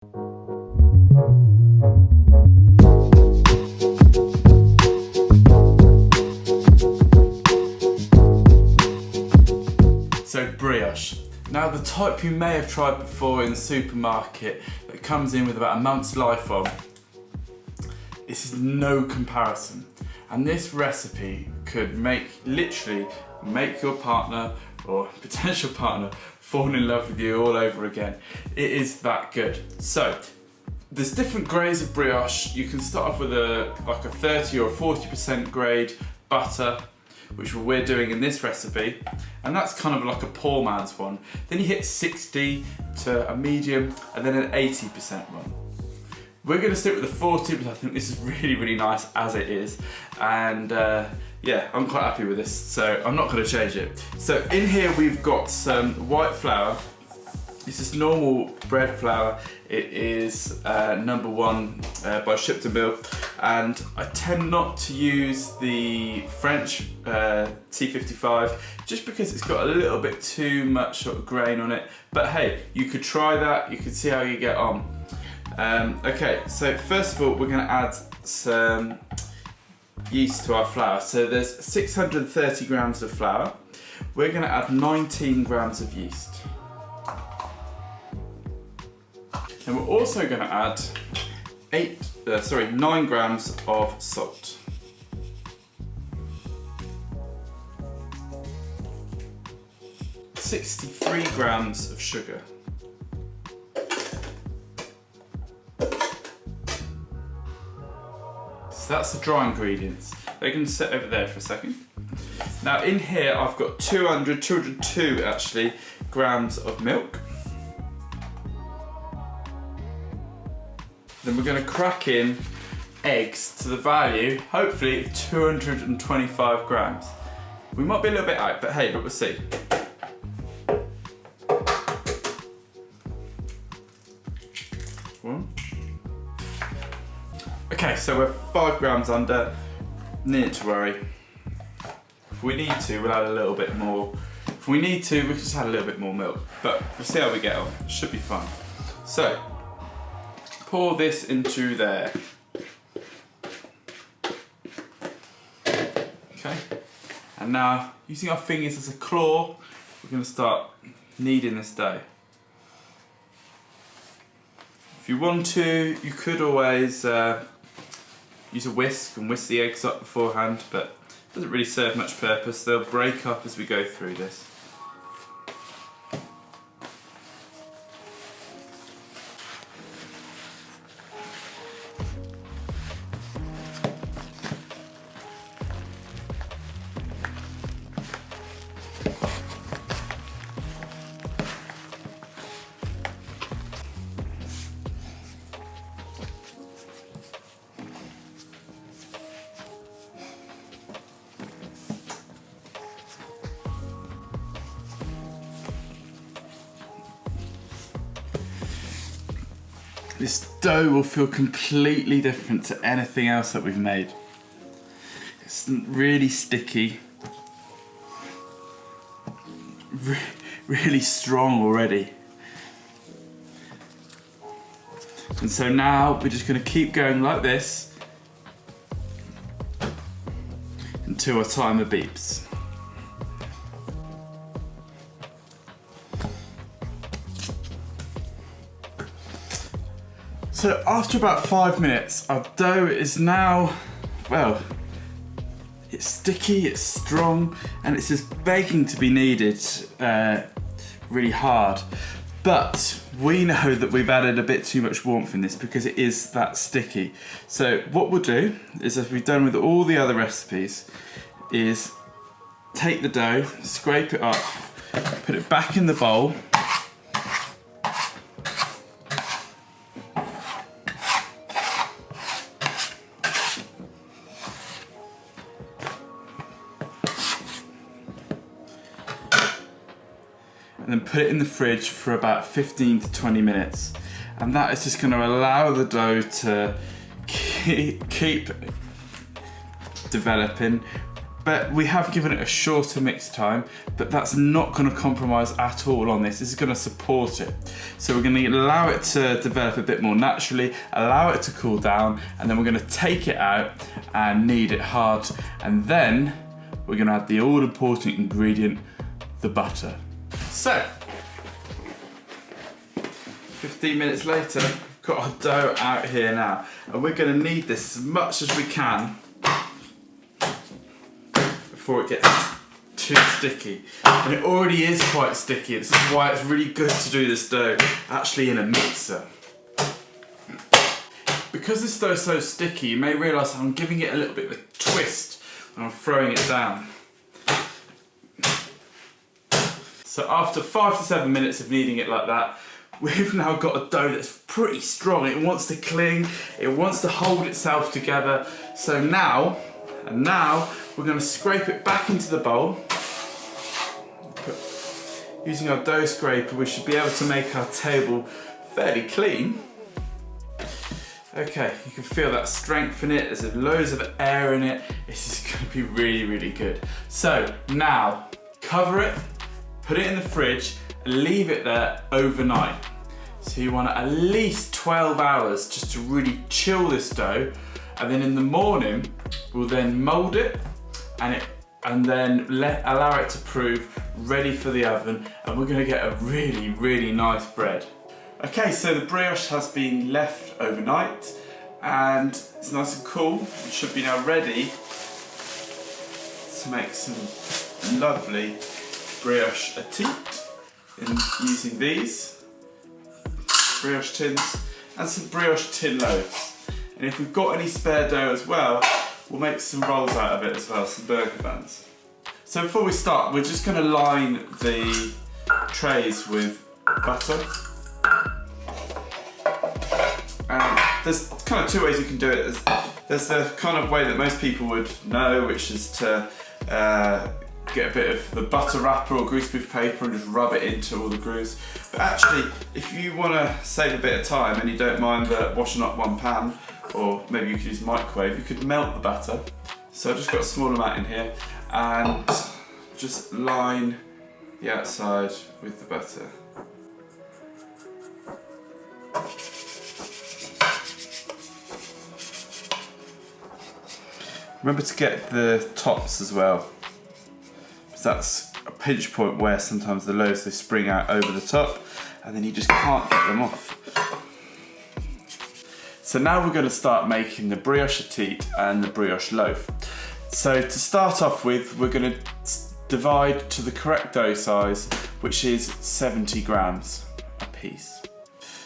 So brioche. Now the type you may have tried before in the supermarket that comes in with about a month's life on, this is no comparison. And this recipe could literally make your partner or potential partner fall in love with you all over again. It is that good. So there's different grades of brioche. You can start off with like a 30 or 40% grade butter, which we're doing in this recipe, and that's kind of like a poor man's one. Then you hit 60 to a medium, and then an 80% one. We're going to stick with the 40 because I think this is really, really nice as it is, and yeah, I'm quite happy with this, so I'm not going to change it. So in here we've got some white flour. This is normal bread flour. It is number 1 by Shipton Mill, and I tend not to use the French T55 just because it's got a little bit too much sort of grain on it. But hey, you could try that. You could see how you get on. Okay, so first of all, we're going to add some yeast to our flour. So there's 630 grams of flour. We're going to add 19 grams of yeast. And we're also going to add 9 grams of salt. $63 grams of sugar. So that's the dry ingredients. They can sit over there for a second. Now in here I've got 202 actually grams of milk. Then we're going to crack in eggs to the value, hopefully, of 225 grams. We might be a little bit out, but hey, we'll see. Okay, so we're 5 grams under, need to worry. If we need to, we'll add a little bit more. If we need to, we can just add a little bit more milk, but we'll see how we get on. Should be fun. So, pour this into there. Okay, and now using our fingers as a claw, we're going to start kneading this dough. If you want to, you could always use a whisk and whisk the eggs up beforehand, but it doesn't really serve much purpose. They'll break up as we go through this. This dough will feel completely different to anything else that we've made. It's really sticky, really strong already. And so now we're just going to keep going like this until our timer beeps. So after about 5 minutes, our dough is now, well, it's sticky, it's strong, and it's just begging to be kneaded really hard. But we know that we've added a bit too much warmth in this because it is that sticky. So what we'll do is, as we've done with all the other recipes, is take the dough, scrape it up, put it back in the bowl, and then put it in the fridge for about 15 to 20 minutes. And that is just going to allow the dough to keep developing, but we have given it a shorter mix time, but that's not going to compromise at all on this. This is going to support it. So we're going to allow it to develop a bit more naturally, allow it to cool down, and then we're going to take it out and knead it hard, and then we're going to add the all important ingredient, the butter. So 15 minutes later, we've got our dough out here now, and we're going to knead this as much as we can before it gets too sticky. And it already is quite sticky. This is why it's really good to do this dough actually in a mixer. Because this dough is so sticky, you may realise I'm giving it a little bit of a twist and I'm throwing it down. So after 5 to 7 minutes of kneading it like that, we've now got a dough that's pretty strong. It wants to cling, it wants to hold itself together. So now we're going to scrape it back into the bowl. Using our dough scraper, we should be able to make our table fairly clean. Okay, you can feel that strength in it, there's loads of air in it. This is going to be really, really good. So now, cover it, put it in the fridge, and leave it there overnight. So you want at least 12 hours just to really chill this dough, and then in the morning we'll then mould it and then allow it to prove ready for the oven, and we're going to get a really, really nice bread. Okay, so the brioche has been left overnight and it's nice and cool. It should be now ready to make some lovely brioche étite using these brioche tins and some brioche tin loaves. And if we've got any spare dough as well, we'll make some rolls out of it as well, some burger buns. So before we start, we're just going to line the trays with butter. There's kind of two ways you can do it. There's the kind of way that most people would know, which is to get a bit of the butter wrapper or greaseproof paper and just rub it into all the grooves. But actually, if you want to save a bit of time and you don't mind washing up one pan, or maybe you could use a microwave, you could melt the butter. So I've just got a small amount in here and just line the outside with the butter. Remember to get the tops as well, because that's a pinch point where sometimes the loaves, they spring out over the top and then you just can't get them off. So now we're going to start making the brioche étite and the brioche loaf. So to start off with, we're going to divide to the correct dough size, which is 70 grams a piece.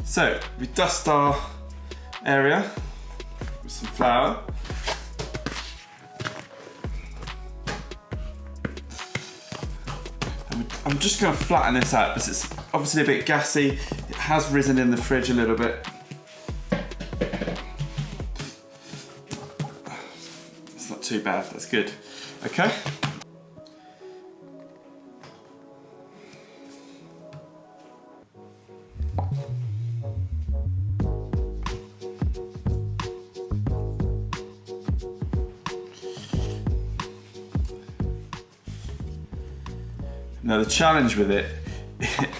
So we dust our area with some flour. I'm just going to flatten this out because it's obviously a bit gassy. It has risen in the fridge a little bit. It's not too bad, that's good. Okay. Now the challenge with it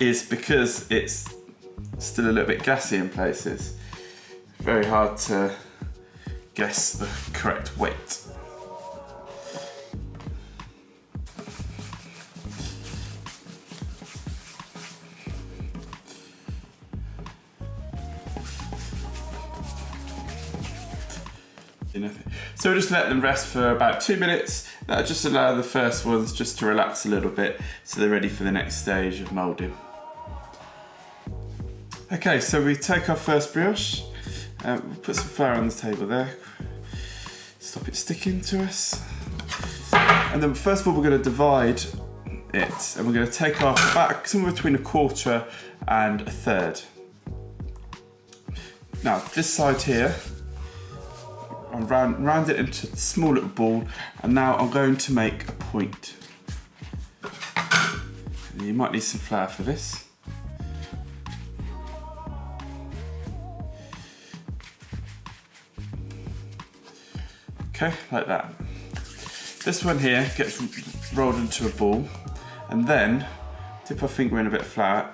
is because it's still a little bit gassy in places, very hard to guess the correct weight. So we'll just let them rest for about 2 minutes. That'll just allow the first ones just to relax a little bit so they're ready for the next stage of moulding. Okay, so we take our first brioche, we'll put some flour on the table there, stop it sticking to us. And then first of all we're going to divide it, and we're going to take off about somewhere between 1/4 and 1/3. Now this side here, I'm round it into a small little ball, and now I'm going to make a point. And you might need some flour for this. Okay, like that. This one here gets rolled into a ball, and then dip our finger in a bit of flour.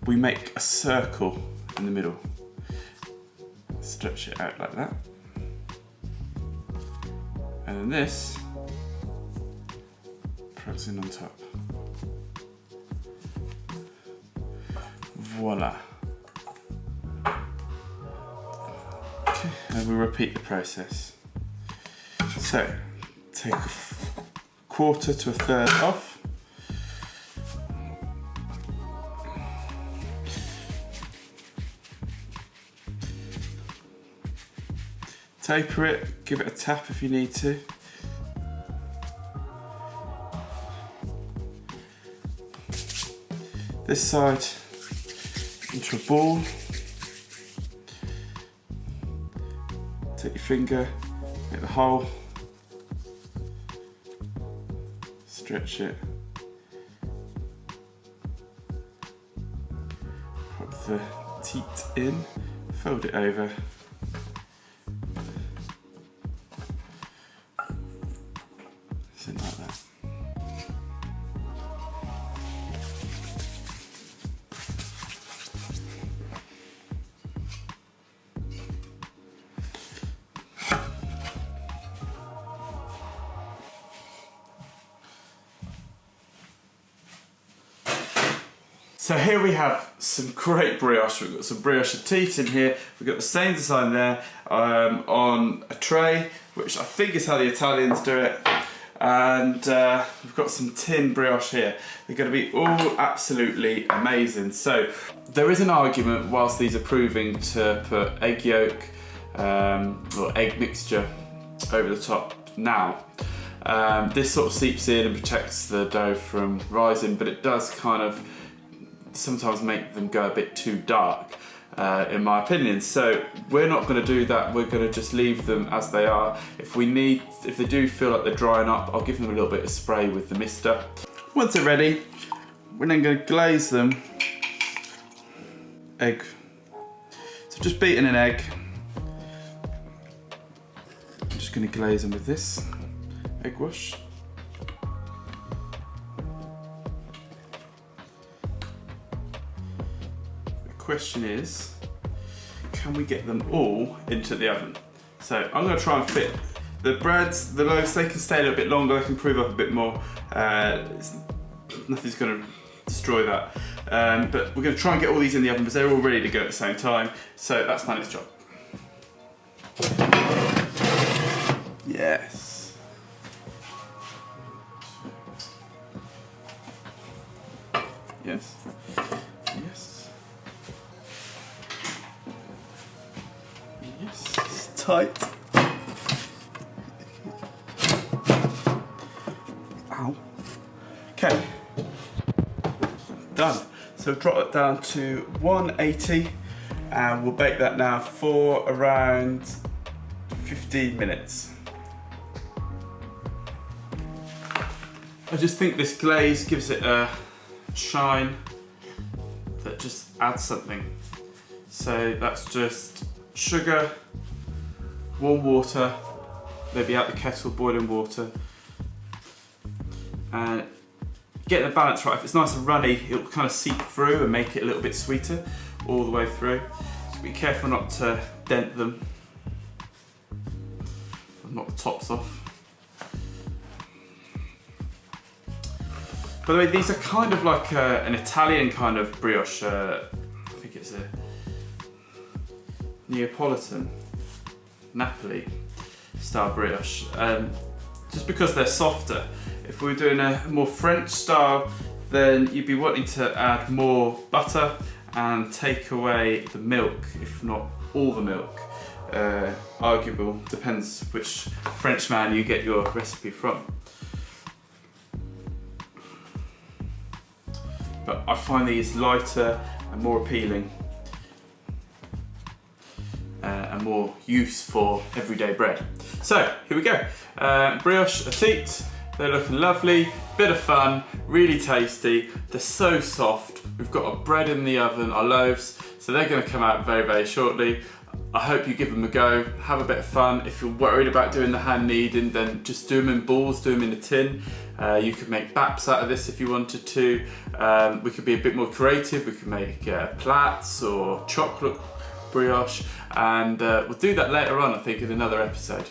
We make a circle in the middle. Stretch it out like that. And then this plugs in on top. Voila. Okay, and we repeat the process. So, take a quarter to a third off. Taper it, give it a tap if you need to. This side into a ball. Take your finger, make the hole, stretch it, pop the teat in, fold it over. Something like that. So here we have some great brioche. We've got some brioche teat in here. We've got the same design there on a tray, which I think is how the Italians do it. And we've got some tin brioche here. They're going to be all absolutely amazing. So there is an argument whilst these are proving to put egg yolk or egg mixture over the top now. This sort of seeps in and protects the dough from rising, but it does kind of sometimes make them go a bit too dark, in my opinion. So we're not going to do that. We're going to just leave them as they are. If they do feel like they're drying up, I'll give them a little bit of spray with the mister. Once they're ready, we're then going to glaze them. Egg. So just beating an egg. I'm just going to glaze them with this egg wash. Question is, can we get them all into the oven? So I'm going to try and fit the breads, the loaves. They can stay a little bit longer, they can prove up a bit more. Nothing's going to destroy that, but we're going to try and get all these in the oven because they're all ready to go at the same time. So that's my next job. Yes. Yes. Yes. Yes, it's tight. Ow. Okay. Done. So drop it down to 180 and we'll bake that now for around 15 minutes. I just think this glaze gives it a shine that just adds something. So that's just sugar, warm water, maybe out the kettle, boiling water, and get the balance right. If it's nice and runny, it'll kind of seep through and make it a little bit sweeter all the way through. So be careful not to dent them, knock the tops off. By the way, these are kind of like an Italian kind of brioche. I think it's a Neapolitan, Napoli style brioche, just because they're softer. If we were doing a more French style, then you'd be wanting to add more butter and take away the milk, if not all the milk. Arguable, depends which French man you get your recipe from. But I find these lighter and more appealing. And more use for everyday bread. So here we go. Brioche teat. They're looking lovely, bit of fun, really tasty. They're so soft. We've got our bread in the oven, our loaves, so they're going to come out very, very shortly. I hope you give them a go, have a bit of fun. If you're worried about doing the hand kneading, then just do them in balls, do them in a tin. You could make baps out of this if you wanted to. We could be a bit more creative. We could make plats or chocolate brioche, and we'll do that later on, I think, in another episode.